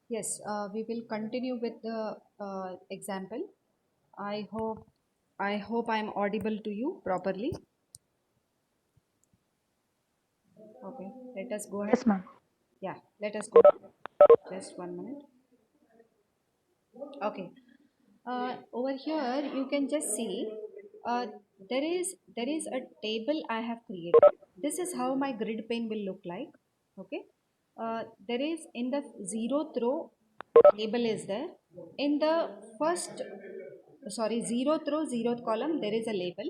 Yes, we will continue with the example. I hope I'm audible to you properly. Okay, let us go ahead. Yes, ma'am. Yeah, let us go. Just 1 minute. Okay. Over here you can just see uh, there is a table I have created. This is how my grid pane will look like. Okay. There is in the zeroth row label is there. In the first zeroth row zeroth column there is a label.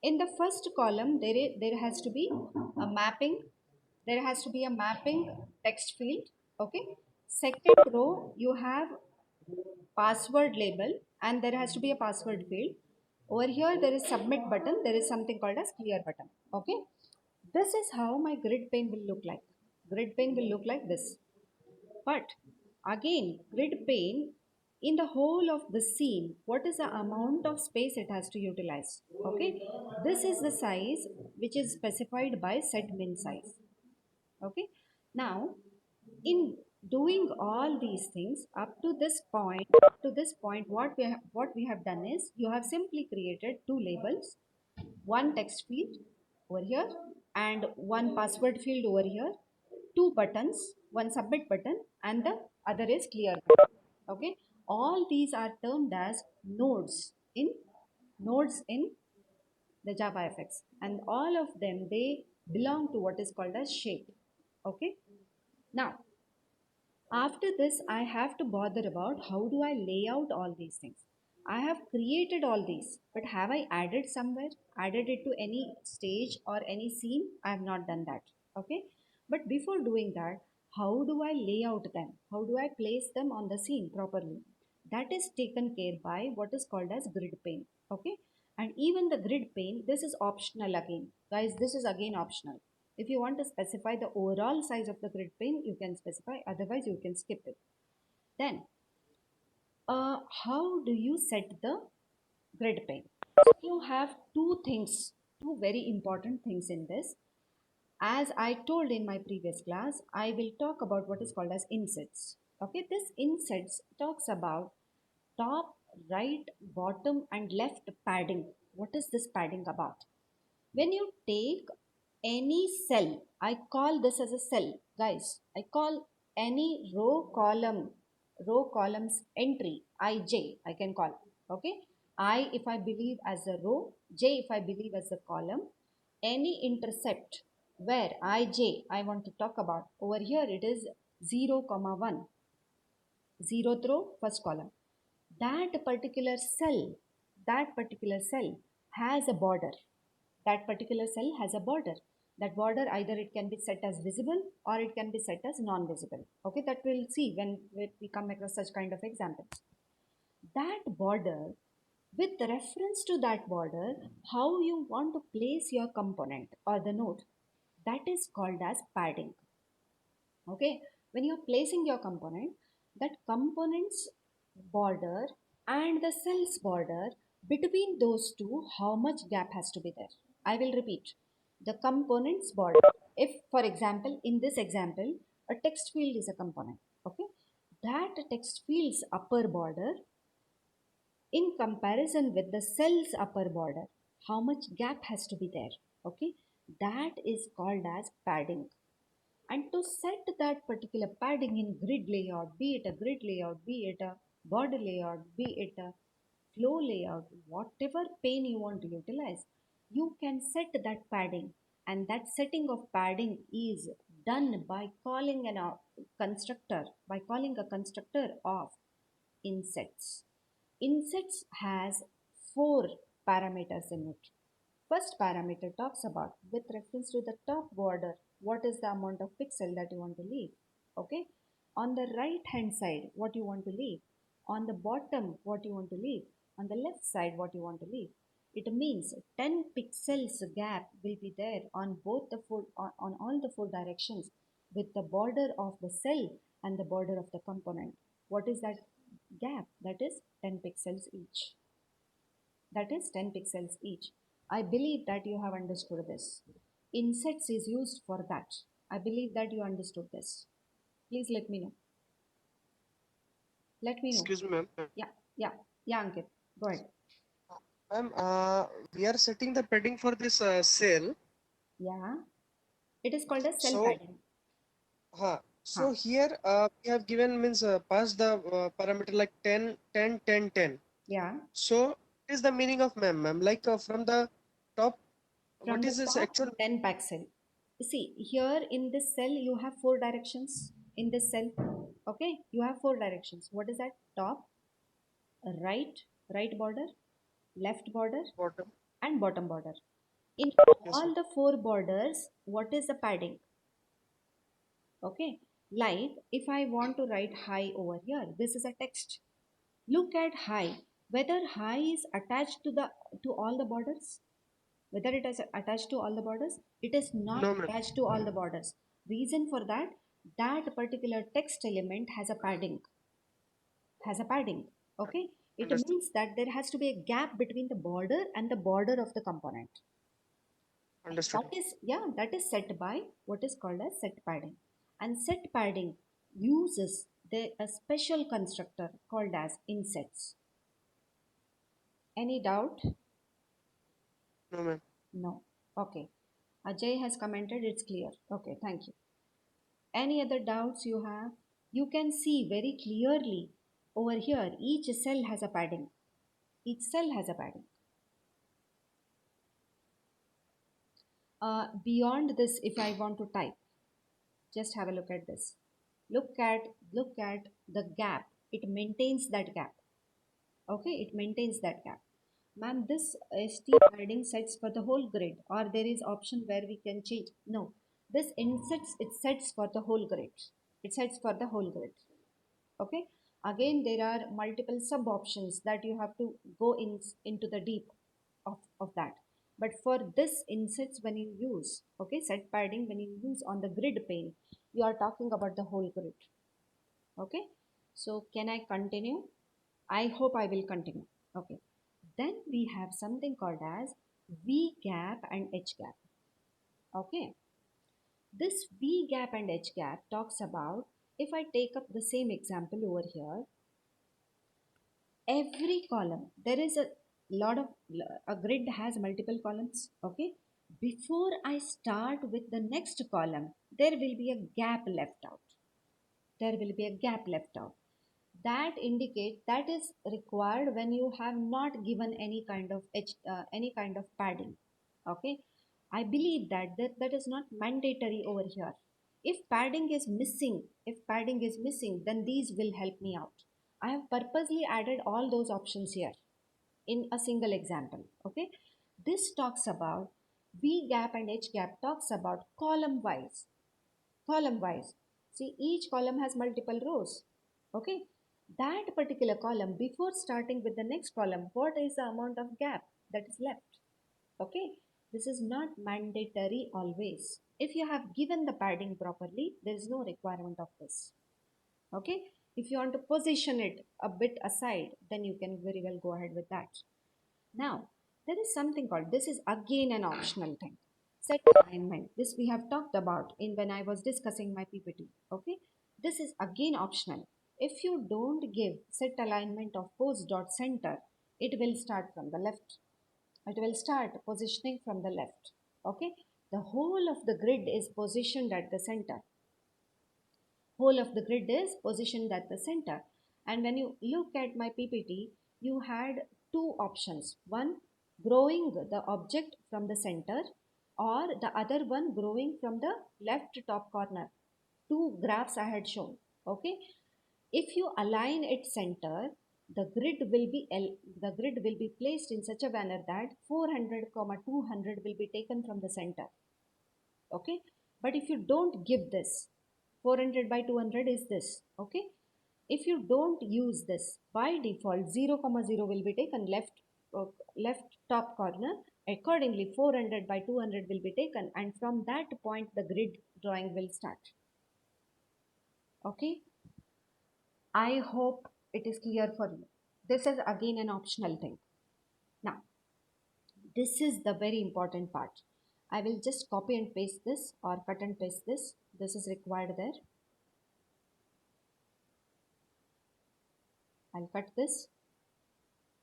In the first column there has to be a mapping. There has to be a mapping text field. Okay. Second row you have password label and there has to be a password field. Over here there is submit button, there is something called as clear button. Okay, this is how my grid pane will look like. Grid pane will look like this. But again, grid pane, in the whole of the scene, what is the amount of space it has to utilize? Okay, this is the size which is specified by set min size. Okay, now in doing all these things up to this point, what we have done is you have simply created two labels, one text field over here and one password field over here, two buttons, one submit button and the other is clear button. Okay, all these are termed as nodes in the JavaFX, and all of them, they belong to what is called as shape. Okay, now after this, I have to bother about how do I lay out all these things. I have created all these, but have I added somewhere, added it to any stage or any scene? I have not done that. Okay. But before doing that, how do I lay out them? How do I place them on the scene properly? That is taken care by what is called as grid pane. Okay. And even the grid pane, this is optional again. Guys, this is again optional. If you want to specify the overall size of the grid pane, you can specify, otherwise you can skip it. Then, how do you set the grid pane? So you have two things, two very important things in this. As I told in my previous class, I will talk about what is called as insets. Okay, this insets talks about top, right, bottom and left padding. What is this padding about? When you take any cell, I call this as a cell, guys. I call any row columns entry ij, I can call. Okay, I if I believe as a row, j if I believe as a column, any intercept where ij I want to talk about. Over here it is 0 comma 1, zeroth row first column. That particular cell has a border. That border, either it can be set as visible or it can be set as non-visible. Okay, that we'll see when we come across such kind of examples. That border, with reference to that border, how you want to place your component or the node, that is called as padding. Okay, when you're placing your component, that component's border and the cell's border, between those two, how much gap has to be there? I will repeat. The component's border, if for example in this example a text field is a component. Okay, that text field's upper border in comparison with the cell's upper border, how much gap has to be there? Okay, that is called as padding. And to set that particular padding in grid layout, be it a grid layout, be it a border layout, be it a flow layout, whatever pane you want to utilize, you can set that padding. And that setting of padding is done by calling by calling a constructor of insets. Insets has four parameters in it. First parameter talks about, with reference to the top border, what is the amount of pixel that you want to leave. Okay, on the right hand side what you want to leave, on the bottom what you want to leave, on the left side what you want to leave. It means 10 pixels gap will be there on both the on all the four directions, with the border of the cell and the border of the component. What is that gap? That is 10 pixels each. That is 10 pixels each. I believe that you have understood this. Insets is used for that. I believe that you understood this. Please let me know. Let me know. Excuse me, ma'am. Yeah, yeah, yeah, Ankit, go ahead. Ma'am, we are setting the padding for this cell. Yeah, it is called as cell So, padding. Huh. so here we have given means pass the parameter like 10, 10, 10, 10. Yeah, So, what is the meaning of ma'am? Like from the top, from what the is this top actual? 10 pixel. See, here in this cell, you have four directions in this cell. Okay, you have four directions. What is that? Top, right, right border, left border, Bottom? and bottom border. In Yes, all ma'am. the four borders, what is the padding? Okay, like if I want to write hi over here, this is a text. Look at hi. Whether hi is attached to all the borders, whether it is attached to all the borders, it is not No, ma'am. attached to all the borders. Reason for that, that particular text element has a padding. Okay, it Understood. means that there has to be a gap between the border and the border of the component. Understood. That is set by what is called as set padding. And set padding uses a special constructor called as insets. Any doubt? No, ma'am. No. Okay. Ajay has commented it's clear. Okay, thank you. Any other doubts you have? You can see very clearly over here each cell has a padding. Each cell has a padding. Beyond this, if I want to type, just have a look at this. Look at the gap. It maintains that gap. Okay, it maintains that gap. Ma'am, this ST padding sets for the whole grid, or there is option where we can change. No, this insets it sets for the whole grid. It sets for the whole grid. Okay, again there are multiple sub options that you have to go into the deep of that. But for this insets, when you use, okay, set padding, when you use on the grid pane, you are talking about the whole grid. Okay, so can I continue? I hope I will continue. Okay, then we have something called as V gap and H gap. Okay, this V gap and H gap talks about, if I take up the same example over here, every column, there is a grid has multiple columns. Okay, before I start with the next column, there will be a gap left out. There will be a gap left out. That indicate that is required when you have not given any kind of padding. Okay, I believe that is not mandatory over here. If padding is missing, then these will help me out. I have purposely added all those options here in a single example. Okay, this talks about V gap and H gap talks about column wise. See, each column has multiple rows. Okay, that particular column, before starting with the next column, what is the amount of gap that is left? Okay, this is not mandatory always. If you have given the padding properly, there is no requirement of this. Okay, if you want to position it a bit aside, then you can very well go ahead with that. Now, there is something called, this is again an optional thing. Set alignment. This we have talked about in when I was discussing my PPT. Okay. This is again optional. If you don't give set alignment of pose dot center, it will start from the left. It will start positioning from the left. Okay. The whole of the grid is positioned at the center. Whole of the grid is positioned at the center. And when you look at my PPT, you had two options. One, growing the object from the center, or the other one growing from the left top corner. Two graphs I had shown. Okay. If you align its center, the grid will be placed in such a manner that 400, 200 will be taken from the center. Okay, but if you don't give this, 400 by 200 is this. Okay, if you don't use this, by default 0 comma 0 will be taken left top corner. Accordingly 400 by 200 will be taken, and from that point the grid drawing will start. Okay, I hope it is clear for you. This is again an optional thing. Now, this is the very important part. I will just copy and paste this, or cut and paste this. This is required there. I'll cut this,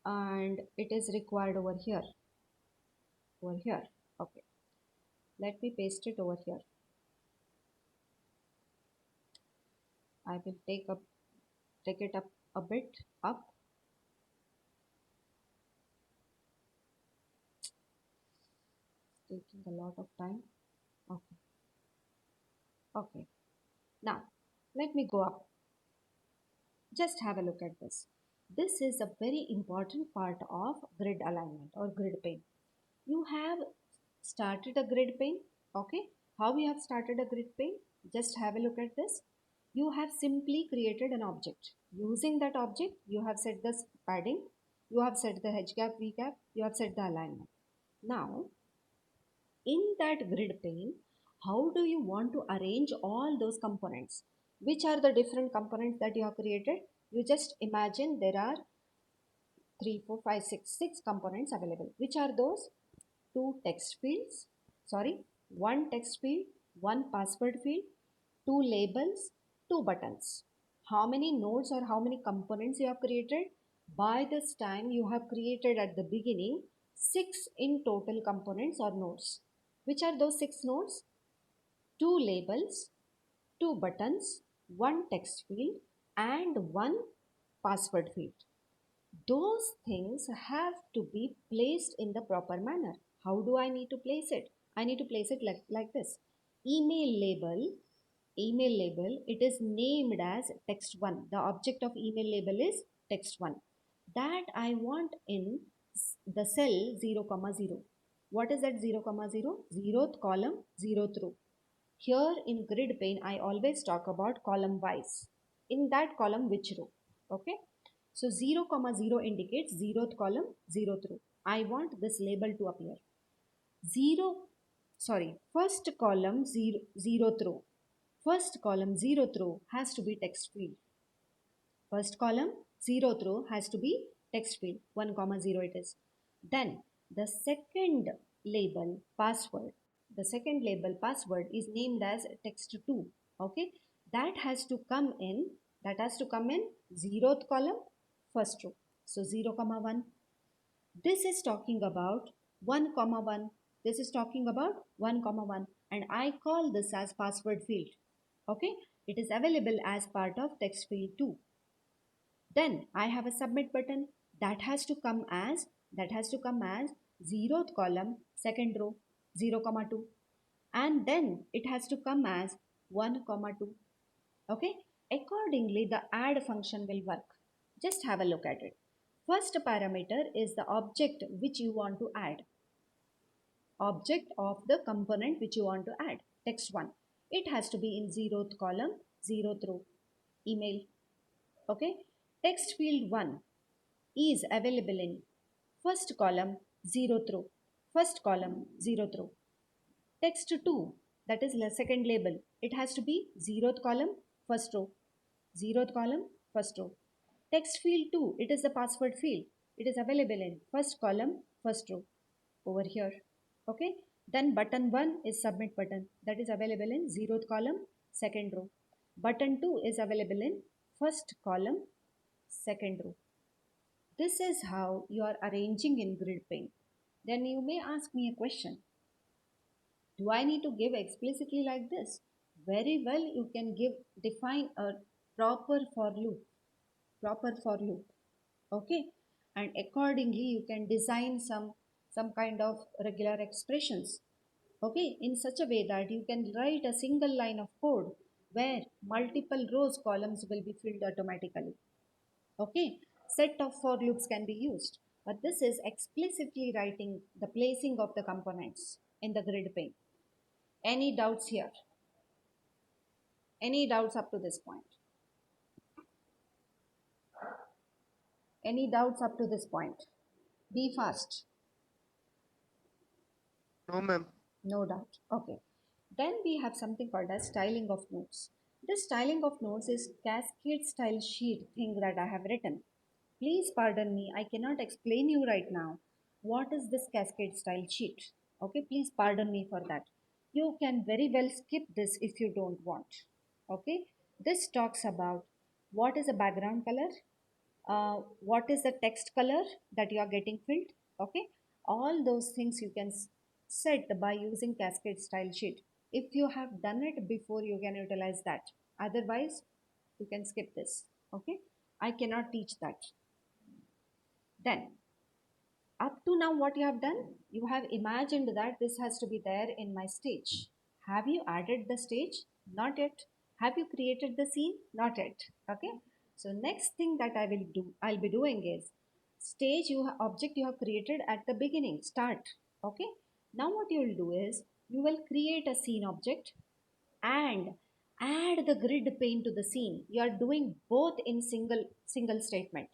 and it is required over here. Okay, let me paste it over here. I will take it up a bit up. It's taking a lot of time. Okay. Okay. Now let me go up. Just have a look at this. This is a very important part of grid alignment or grid pane. You have started a grid pane. Okay. How we have started a grid pane? Just have a look at this. You have simply created an object. Using that object, you have set the padding, you have set the H gap, V gap, you have set the alignment. Now, in that grid pane, how do you want to arrange all those components? Which are the different components that you have created? You just imagine there are 3, 4, 5, 6, 6 components available. Which are those? Two text fields, sorry, one text field, one password field, two labels, two buttons. How many nodes or how many components you have created? By this time you have created at the beginning 6 in total components or nodes. Which are those 6 nodes? Two labels, two buttons, one text field, and one password field. Those things have to be placed in the proper manner. How do I need to place it? I need to place it like this. Email label, it is named as text1. The object of email label is text1. That I want in the cell 0, 0. What is that 0, 0? Zeroth column, zeroth row. Here in grid pane, I always talk about column wise. In that column, which row? Okay. So 0, 0 indicates zeroth column, zeroth row. I want this label to appear. First column, zeroth row. First column, zeroth row has to be text field. First column, zeroth row has to be text field. 1, 0 it is. Then the second label, password. The second label, password, is named as text2. Okay. That has to come in zeroth column, first row. So 0, 1. This is talking about 1, 1. This is talking about 1, 1. And I call this as password field. Okay. It is available as part of text field 2. Then I have a submit button that has to come as zeroth column, second row, 0, 2. And then it has to come as 1, 2. Okay. Accordingly, the add function will work. Just have a look at it. First parameter is the object which you want to add. Object of the component which you want to add. Text1. It has to be in zeroth column, zeroth row. Email. Okay. Text field 1 is available in first column, zeroth row. First column, zeroth row. Text 2, that is the second label. It has to be zeroth column, first row. Zeroth column, first row. Text field 2, it is the password field. It is available in first column, first row. Over here. Okay. Then button 1 is submit button. That is available in zeroth column, second row. Button 2 is available in first column, second row. This is how you are arranging in grid pane. Then you may ask me a question. Do I need to give explicitly like this? Very well, you can define a proper for loop. Okay. And accordingly, you can design some kind of regular expressions. Okay. In such a way that you can write a single line of code where multiple rows columns will be filled automatically. Okay, set of for loops can be used, but this is explicitly writing the placing of the components in the grid pane. Any doubts here? Any doubts up to this point? Any doubts up to this point? Be fast. No, ma'am. No doubt. Okay. Then we have something called as styling of nodes. This styling of nodes is cascade style sheet thing that I have written. Please pardon me, I cannot explain you right now what is this cascade style sheet. Okay, please pardon me for that. You can very well skip this if you don't want. Okay, this talks about what is a background color, what is the text color that you are getting filled. Okay, all those things you can set by using cascade style sheet. If you have done it before, you can utilize that. Otherwise, you can skip this. Okay, I cannot teach that. Then up to now, what you have done, you have imagined that this has to be there in my stage. Have you added the stage? Not yet. Have you created the scene? Not yet. Okay, so next thing that I'll be doing is stage object you have created at the beginning, start. Okay, now what you will do is you will create a scene object and add the grid pane to the scene. You are doing both in single statement.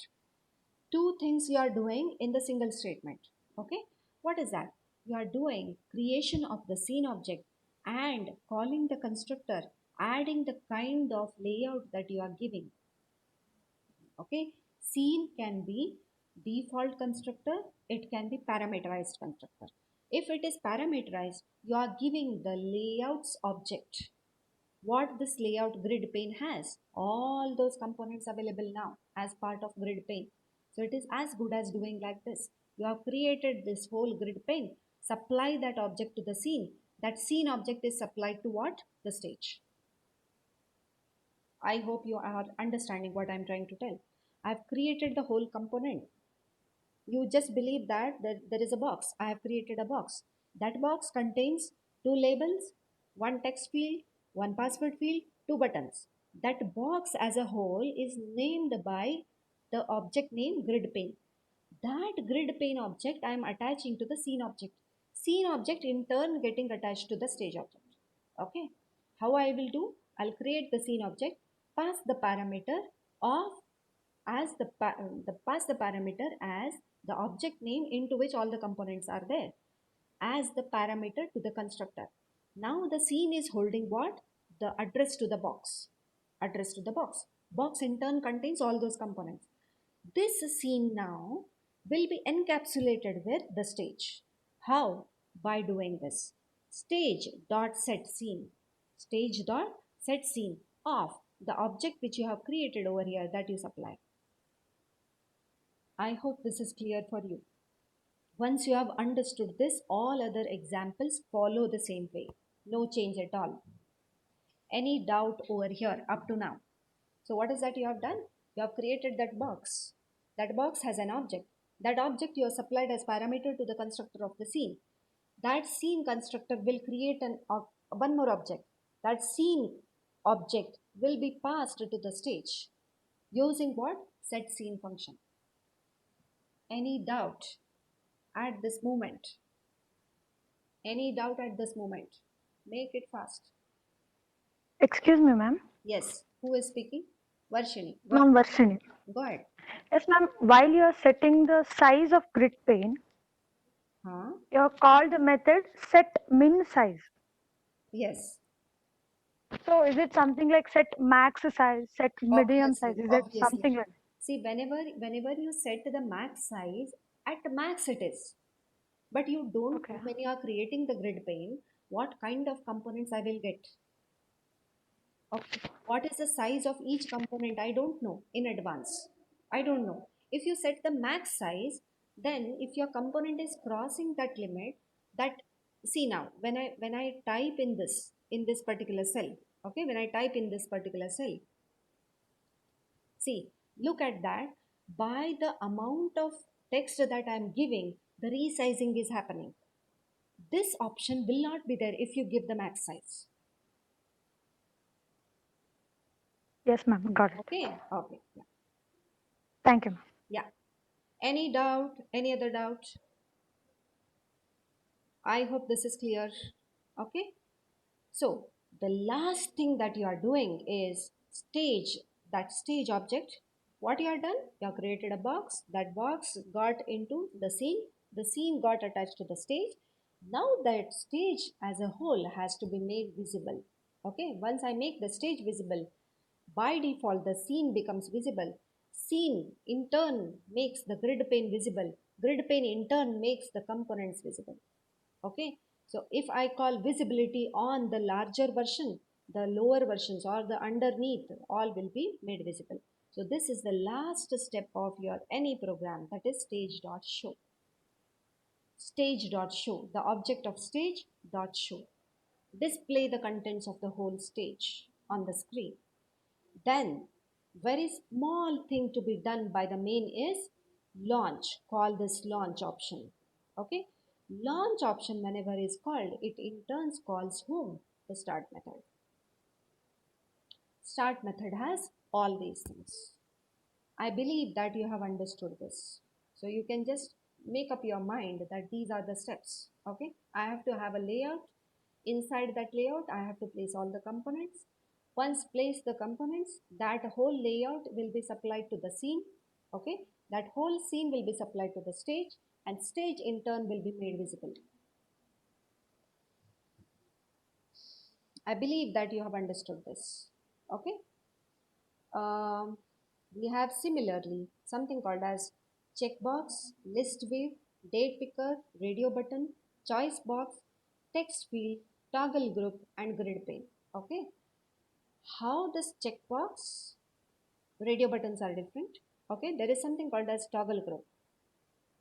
Two things you are doing in the single statement. Okay, what is that? You are doing creation of the scene object and calling the constructor, adding the kind of layout that you are giving. Okay, scene can be default constructor, it can be parameterized constructor. If it is parameterized, you are giving the layouts object. What this layout grid pane has, all those components available now as part of grid pane. So it is as good as doing like this. You have created this whole grid pane, supply that object to the scene. That scene object is supplied to what? The stage. I hope you are understanding what I'm trying to tell. I've created the whole component. You just believe that there is a box. I have created a box. That box contains two labels, one text field, one password field, two buttons. That box as a whole is named by the object name grid pane. That grid pane object I am attaching to the scene object. Scene object in turn getting attached to the stage object. Okay. How I will do? I'll create the scene object, pass the parameter of as the pass the parameter as the object name into which all the components are there as the parameter to the constructor. Now the scene is holding what? The address to the box. Address to the box. Box in turn contains all those components. This scene now will be encapsulated with the stage. How? By doing this. Stage dot set scene. Stage dot set scene of the object which you have created over here that you supply. I hope this is clear for you. Once you have understood this, all other examples follow the same way. No change at all. Any doubt over here up to now? So what is that you have done? You have created that box. That box has an object. That object you have supplied as parameter to the constructor of the scene. That scene constructor will create one more object. That scene object will be passed to the stage using what? Set scene function. Any doubt at this moment? Any doubt at this moment? Make it fast. Excuse me, ma'am. Yes. Who is speaking? Varshini. Ma'am, Varshini. Go ahead. Yes, ma'am. While you are setting the size of grid pane, Huh? you have called the method set min size. Yes. So is it something like set max size, set medium size? Is it Obviously. something like See, whenever you set the max size, at max it is. But you don't Okay. know when you are creating the grid pane, what kind of components I will get. Okay. What is the size of each component? I don't know in advance. I don't know. If you set the max size, then if your component is crossing that limit, that see now when I type in this particular cell, okay, when I type in this particular cell, see, look at that. By the amount of text that I am giving, the resizing is happening. This option will not be there if you give the max size. Yes, ma'am. Got it. Okay. Okay. Yeah. Thank you, ma'am. Yeah. Any doubt? Any other doubt? I hope this is clear. Okay. So the last thing that you are doing is stage, that stage object. What you are done? You have created a box. That box got into the scene. The scene got attached to the stage. Now that stage as a whole has to be made visible. Okay. Once I make the stage visible, by default the scene becomes visible. Scene in turn makes the grid pane visible. Grid pane in turn makes the components visible. Okay, so if I call visibility on the larger version, the lower versions or the underneath all will be made visible. So this is the last step of your any program, that is stage.show. Stage.show, the object of stage.show. Display the contents of the whole stage on the screen. Then, very small thing to be done by the main is launch. Call this launch option. Okay. Launch option whenever is called, it in turns calls whom? The start method. Start method has all these things. I believe that you have understood this. So you can just make up your mind that these are the steps. Okay. I have to have a layout. Inside that layout, I have to place all the components. Once place the components, that whole layout will be supplied to the scene. Okay. That whole scene will be supplied to the stage, and stage in turn will be made visible. I believe that you have understood this. Okay. Um, we have similarly something called as checkbox, list view, date picker, radio button, choice box, text field, toggle group, and grid pane. Okay. How this checkbox, radio buttons are different. Okay. There is something called as toggle group.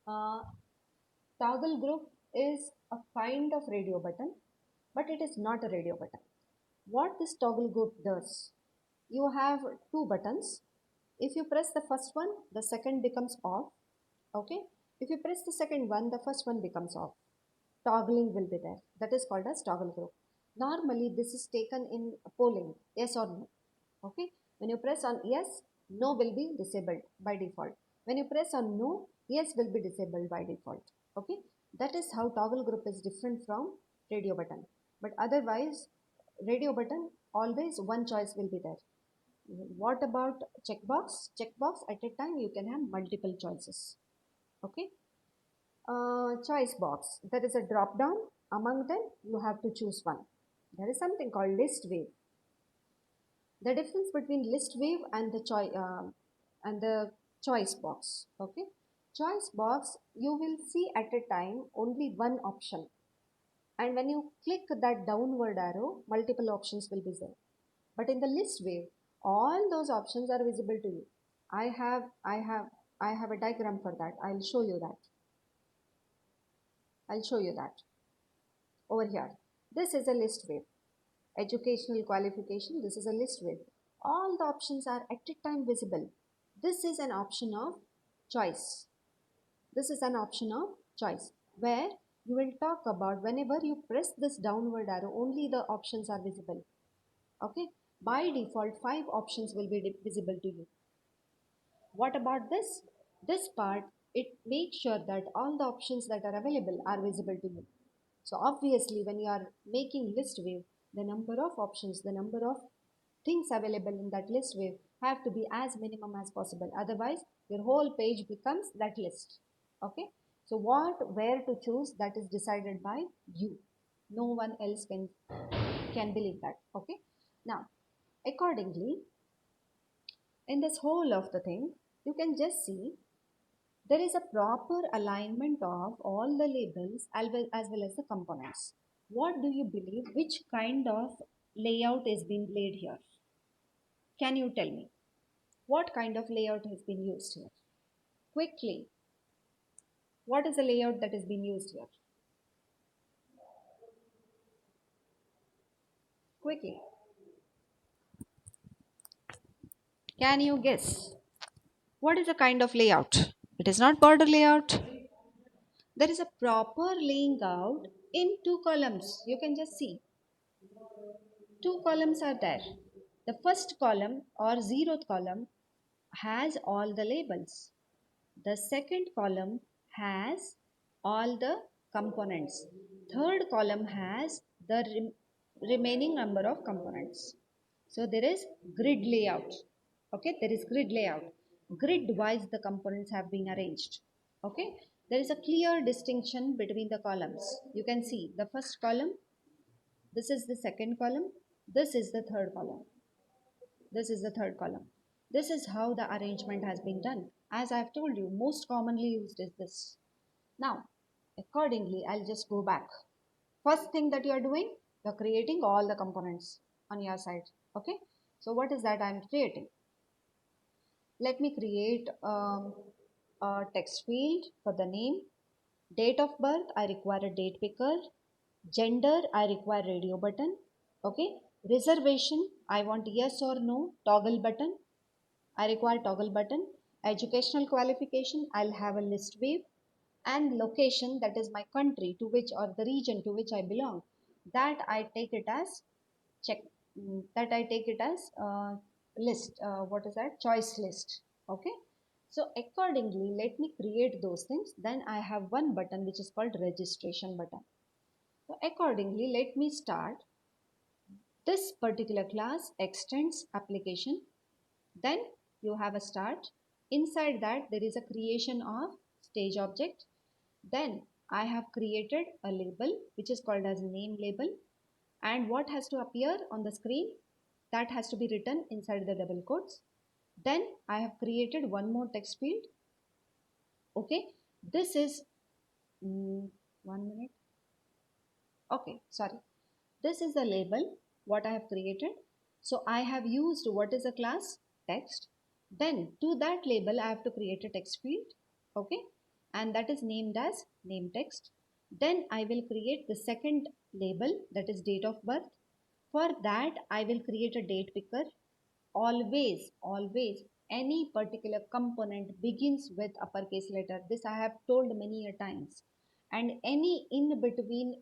Uh, Toggle group is a kind of radio button, but it is not a radio button. What this toggle group does, you have two buttons. If you press the first one, the second becomes off. Okay. If you press the second one, the first one becomes off. Toggling will be there. That is called as toggle group. Normally, this is taken in polling, yes or no. Okay. When you press on yes, no will be disabled by default. When you press on no, yes will be disabled by default. Okay. That is how toggle group is different from radio button. But otherwise, radio button always one choice will be there. What about checkbox? Checkbox at a time you can have multiple choices. Okay. Choice box. There is a drop down. Among them, you have to choose one. There is something called list wave. The difference between list wave and the choice box. Okay. Choice box, you will see at a time only one option. And when you click that downward arrow, multiple options will be there. But in the list view, all those options are visible to you. I have a diagram for that. I'll show you that. I'll show you that over here. This is a list view. Educational qualification, this is a list view. All the options are at a time visible. This is an option of choice. This is an option of choice where you will talk about whenever you press this downward arrow, only the options are visible. Okay. By default, 5 options will be visible to you. What about this? This part, it makes sure that all the options that are available are visible to you. So obviously, when you are making list view, the number of options, the number of things available in that list view have to be as minimum as possible. Otherwise, your whole page becomes that list. Okay. So where to choose, that is decided by you. No one else can believe that. Okay. Now, accordingly, in this whole of the thing, you can just see there is a proper alignment of all the labels as well as the components. What do you believe? Which kind of layout is being laid here? Can you tell me? What kind of layout has been used here? Quickly, what is the layout that is being used here? Quickly. Can you guess? What is the kind of layout? It is not border layout. There is a proper laying out in two columns. You can just see. Two columns are there. The first column or zeroth column has all the labels. The second column has all the components. Third column has the remaining number of components. So there is grid layout. Okay, there is grid layout. Grid wise the components have been arranged. Okay, there is a clear distinction between the columns. You can see the first column, this is the second column, this is the third column. This is the third column. This is how the arrangement has been done. As I've told you, most commonly used is this. Now, accordingly, I'll just go back. First thing that you are doing, you're creating all the components on your side. Okay. So what is that I'm creating? Let me create a text field for the name. Date of birth, I require a date picker. Gender, I require radio button. Okay. Reservation, I want yes or no, toggle button. I require toggle button. Educational qualification, I'll have a list wave. And location, that is my country to which, or the region to which I belong, that I take it as check, that I take it as list, what is that, choice list. Okay. So accordingly, let me create those things. Then I have one button which is called registration button. So accordingly, let me start. This particular class extends application. Then you have a start. Inside that there is a creation of stage object. Then I have created a label which is called as name label. And what has to appear on the screen? That has to be written inside the double quotes. Then I have created one more text field. Okay. This is, 1 minute. Okay, sorry. This is the label what I have created. So I have used what is a class? Text. Then to that label I have to create a text field. Okay. And that is named as name text. Then I will create the second label, that is date of birth. For that I will create a date picker. Always any particular component begins with uppercase letter. This I have told many a times. And any in between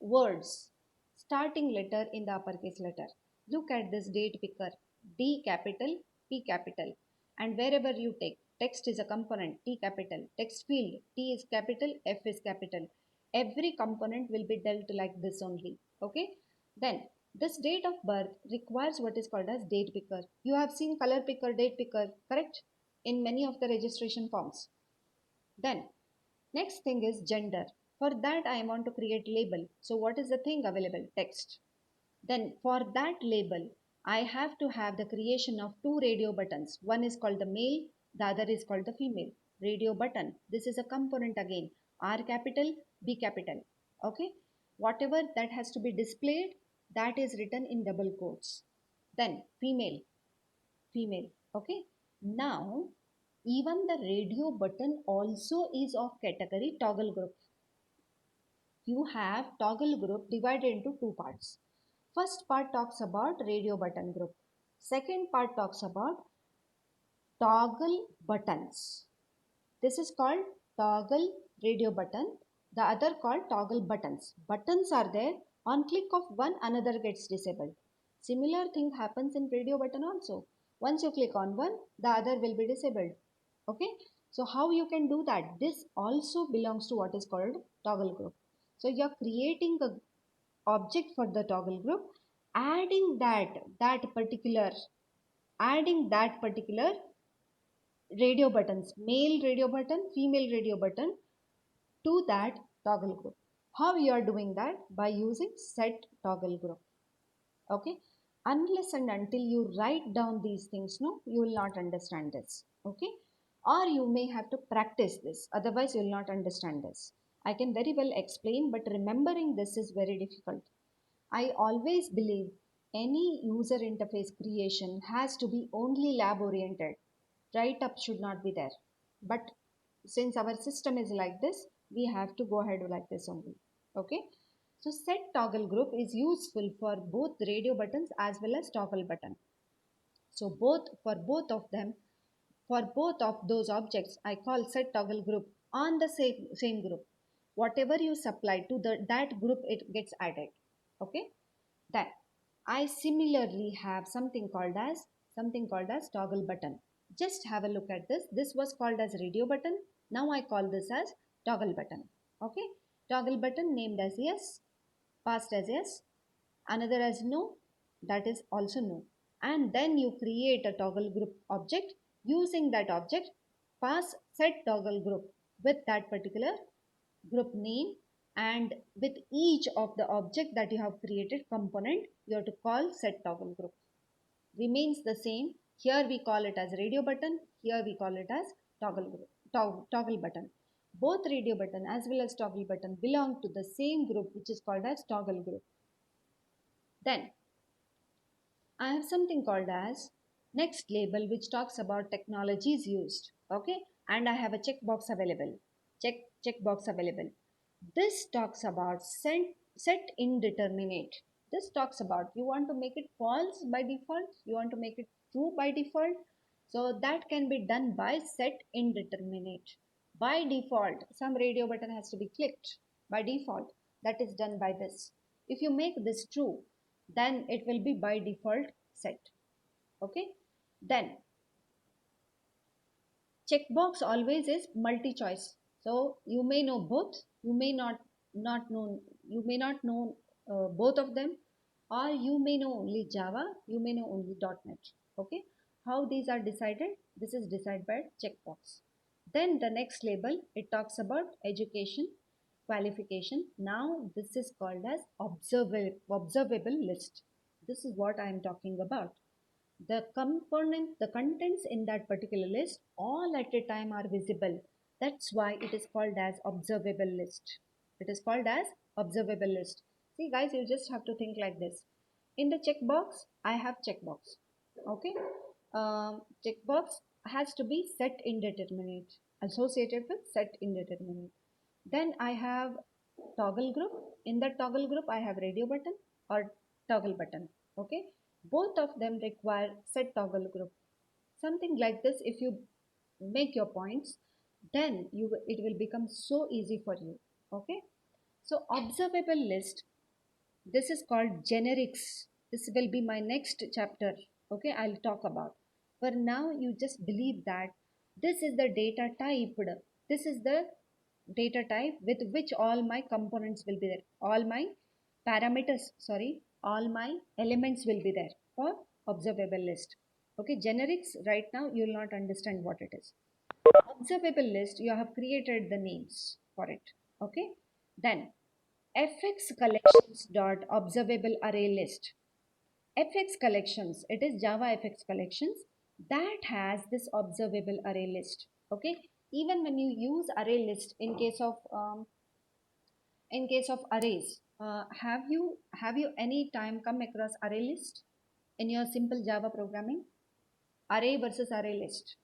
words starting letter in the uppercase letter. Look at this date picker. D capital, P capital. And wherever you take, text is a component, T capital. Text field, T is capital, F is capital. Every component will be dealt like this only. Okay. Then this date of birth requires what is called as date picker. You have seen color picker, date picker, correct? In many of the registration forms. Then next thing is gender. For that I want to create label. So what is the thing available? Text. Then for that label, I have to have the creation of two radio buttons. One is called the male, the other is called the female. Radio button. This is a component again. R capital, B capital. Okay. Whatever that has to be displayed, that is written in double quotes. Then female. Okay. Now, even the radio button also is of category toggle group. You have toggle group divided into two parts. First part talks about radio button group. Second part talks about toggle buttons. This is called toggle radio button. The other called toggle buttons. Buttons are there. On click of one, another gets disabled. Similar thing happens in radio button also. Once you click on one, the other will be disabled. Okay. So how you can do that? This also belongs to what is called toggle group. So you are creating a object for the toggle group, adding that particular radio buttons, male radio button, female radio button, to that toggle group. How you are doing that? By using set toggle group. Okay. Unless and until you write down these things, no, you will not understand this. Okay. Or you may have to practice this, otherwise you will not understand this. I can very well explain, but remembering this is very difficult. I always believe any user interface creation has to be only lab oriented. Write up should not be there. But since our system is like this, we have to go ahead like this only. Okay. So set toggle group is useful for both radio buttons as well as toggle button. So both of them, for both of those objects, I call set toggle group on the same group. Whatever you supply to that group, it gets added. Okay. Then I similarly have something called as toggle button. Just have a look at this. This was called as radio button. Now I call this as toggle button. Okay. Toggle button named as yes, passed as yes, another as no, that is also no. And then you create a toggle group object. Using that object, pass set toggle group with that particular group name, and with each of the object that you have created component, you have to call set toggle group. Remains the same. Here we call it as radio button, here we call it as toggle group, toggle button. Both radio button as well as toggle button belong to the same group, which is called as toggle group. Then I have something called as Next label which talks about technologies used. Okay, and I have a checkbox available. Checkbox available. This talks about set indeterminate. This talks about you want to make it false by default, you want to make it true by default. So that can be done by set indeterminate. By default, some radio button has to be clicked by default. That is done by this. If you make this true, then it will be by default set. Okay. Then checkbox always is multi-choice. So you may know both, you may not know, you may not know both of them, or you may know only Java, you may know only .NET. Okay, how these are decided? This is decided by checkbox. Then the next label, it talks about education, qualification. Now this is called as observable list. This is what I am talking about. The contents in that particular list all at a time are visible. That's why it is called as observable list. It is called as observable list. See guys, you just have to think like this. In the checkbox, I have checkbox. Okay, checkbox has to be set indeterminate, associated with set indeterminate. Then I have toggle group. In that toggle group, I have radio button or toggle button. Okay, both of them require set toggle group. Something like this, if you make your points, then it will become so easy for you. Okay, so observable list, this is called generics. This will be my next chapter. Okay, I'll talk about. For now, you just believe that this is the data typed. This is the data type with which all my components will be there. All my parameters, sorry, all my elements will be there for observable list. Okay, generics right now you will not understand what it is. Observable list, you have created the names for it. Okay, then fx collections dot observable array list. Fx collections, it is Java fx collections that has this observable array list. Okay, even when you use array list in case of arrays, have you any time come across array list in your simple Java programming? Array versus array list.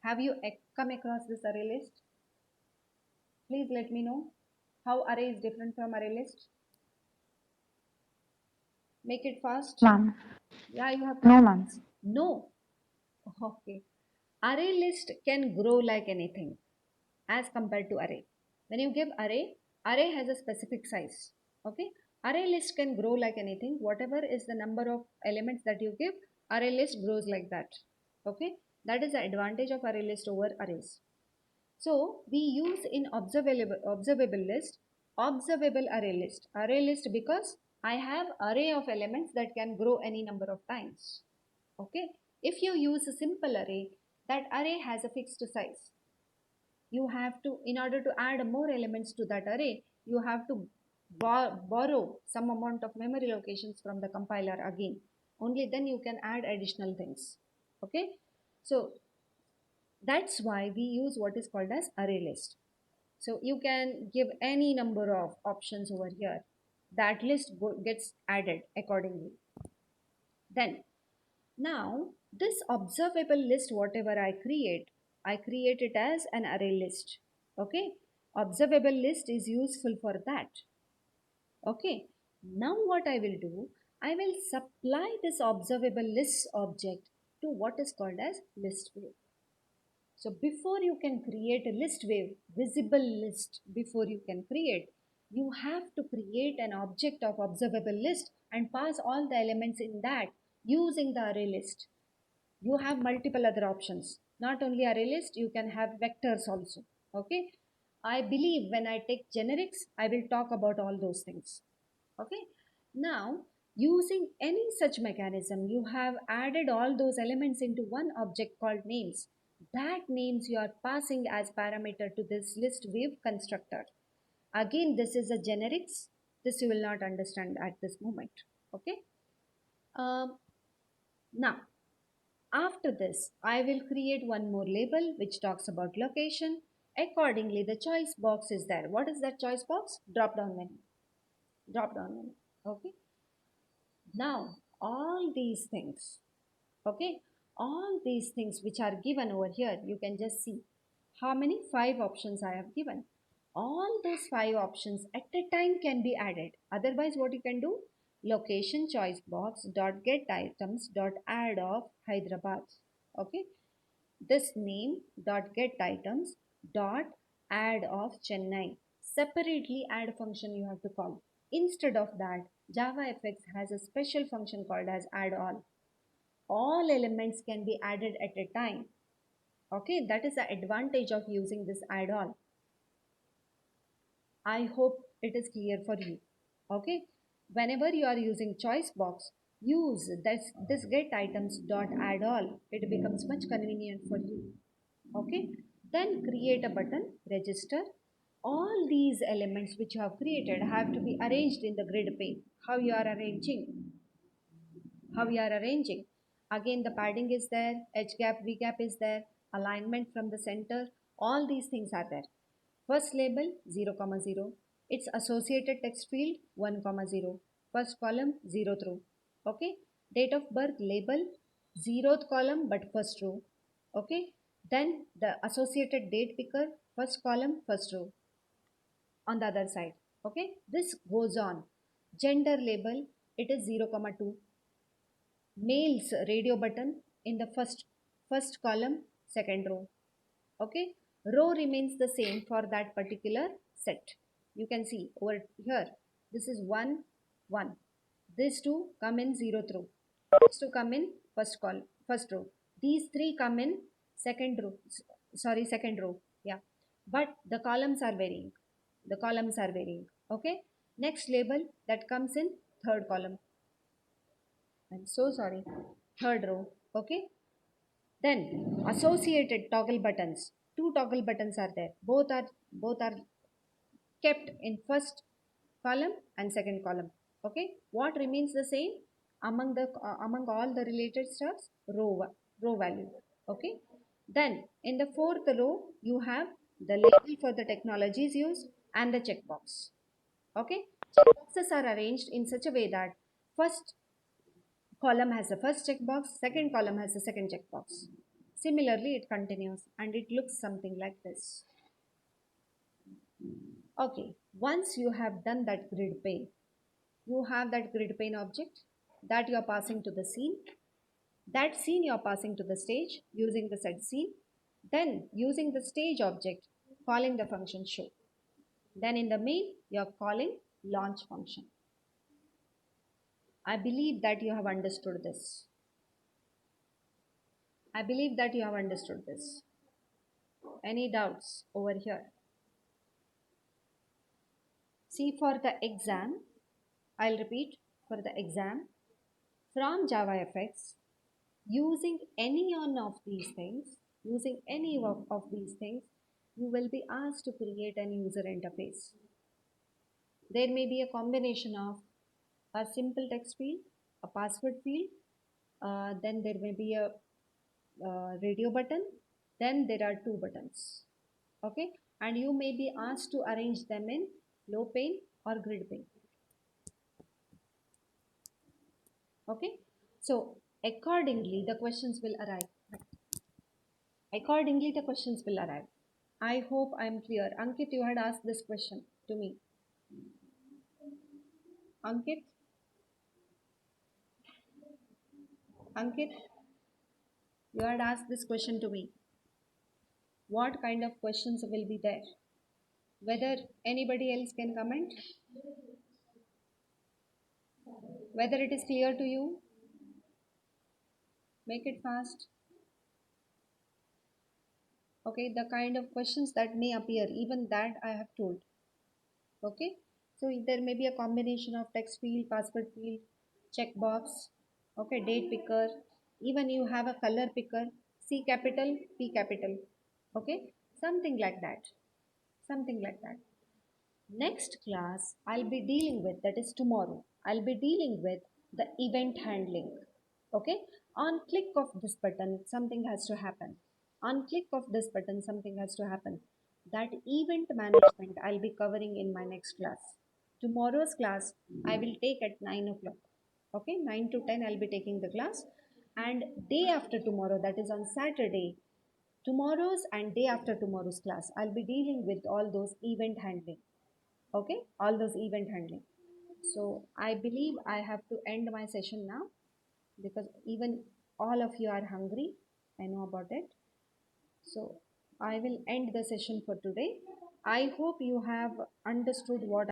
Have you come across this array list? Please let me know how array is different from array list. Make it fast. Ma'am. Yeah, you have No, ma'am. no. Okay. Array list can grow like anything as compared to array. When you give array has a specific size. Okay. Array list can grow like anything. Whatever is the number of elements that you give, array list grows like that. Okay. That is the advantage of array list over arrays. So we use in observable list, observable array list. Array list because I have array of elements that can grow any number of times. Okay. If you use a simple array, that array has a fixed size. You have to, in order to add more elements to that array, you have to borrow some amount of memory locations from the compiler again. Only then you can add additional things. Okay. So that's why we use what is called as array list. So you can give any number of options over here. That list gets added accordingly. Then now this observable list, whatever I create it as an array list. Okay, observable list is useful for that. Okay, now what I will do, I will supply this observable list object to what is called as list view. So before you can create a list view, visible list, before you can create, you have to create an object of observable list and pass all the elements in that using the array list. You have multiple other options. Not only array list, you can have vectors also. Okay. I believe when I take generics, I will talk about all those things. Okay. Now, using any such mechanism, you have added all those elements into one object called names. That names you are passing as parameter to this list view constructor. Again, this is a generics. This you will not understand at this moment. Okay. Now, after this, I will create one more label which talks about location. Accordingly, the choice box is there. What is that choice box? Drop down menu. Drop down menu. Okay. Now, all these things, okay, all these things which are given over here, you can just see how many 5 options I have given. All those 5 options at a time can be added. Otherwise, what you can do, location choice box dot get items dot add of Hyderabad. Okay, this name dot get items dot add of Chennai. Separately add function you have to call. Instead of that, JavaFX has a special function called as add all elements can be added at a time. Okay, that is the advantage of using this add all. I hope it is clear for you. Okay, whenever you are using choice box, use this get items dot add all. It becomes much convenient for you. Okay, then create a button, register. All these elements which you have created have to be arranged in the grid pane. How you are arranging? How we are arranging? Again, the padding is there, H gap, V gap is there, alignment from the center, all these things are there. First label 0, 0, its associated text field 1, 0, first column 0th row. Okay, date of birth label 0th column but first row. Okay, then the associated date picker first column first row on the other side. Okay, this goes on. Gender label, it is 0, 2, males radio button in the first column second row. Okay, row remains the same for that particular set. You can see over here, this is 1 1, these two come in 0th row, these two come in first row, these three come in second row, sorry, second row. Yeah, but the columns are varying, okay. Next label that comes in third column, I'm so sorry, third row. Okay, then associated toggle buttons, two toggle buttons are there, both are kept in first column and second column. Okay, what remains the same among all the related stuffs? Row value. Okay, then in the fourth row you have the label for the technologies used and the checkbox. Okay, checkboxes are arranged in such a way that first column has the first checkbox, second column has the second checkbox. Similarly, it continues and it looks something like this. Okay, once you have done that grid pane, you have that grid pane object that you are passing to the scene. That scene you are passing to the stage using the set scene. Then using the stage object, calling the function show. Then in the main, you are calling launch function. I believe that you have understood this. I believe that you have understood this. Any doubts over here? See, for the exam, I'll repeat, for the exam, from JavaFX, using any one of these things, you will be asked to create an user interface. There may be a combination of a simple text field, a password field, then there may be a radio button, then there are two buttons. Okay, and you may be asked to arrange them in flow pane or grid pane. Okay, so accordingly the questions will arrive. I hope I am clear. Ankit, you had asked this question to me. Ankit, you had asked this question to me. What kind of questions will be there? Whether anybody else can comment? Whether it is clear to you? Make it fast. Okay, the kind of questions that may appear, even that I have told. Okay, so there may be a combination of text field, password field, checkbox, okay, date picker, even you have a color picker, C capital, P capital, okay, something like that. Next class I'll be dealing with, that is tomorrow, I'll be dealing with the event handling. Okay, on click of this button something has to happen, that event management I'll be covering in my next class. Tomorrow's class I will take at 9 o'clock. Okay, 9 to 10 I'll be taking the class, and day after tomorrow, that is on Saturday, tomorrow's and day after tomorrow's class, I'll be dealing with all those event handling. Okay, all those event handling. So I believe I have to end my session now, because even all of you are hungry. I know about it. So I will end the session for today. I hope you have understood what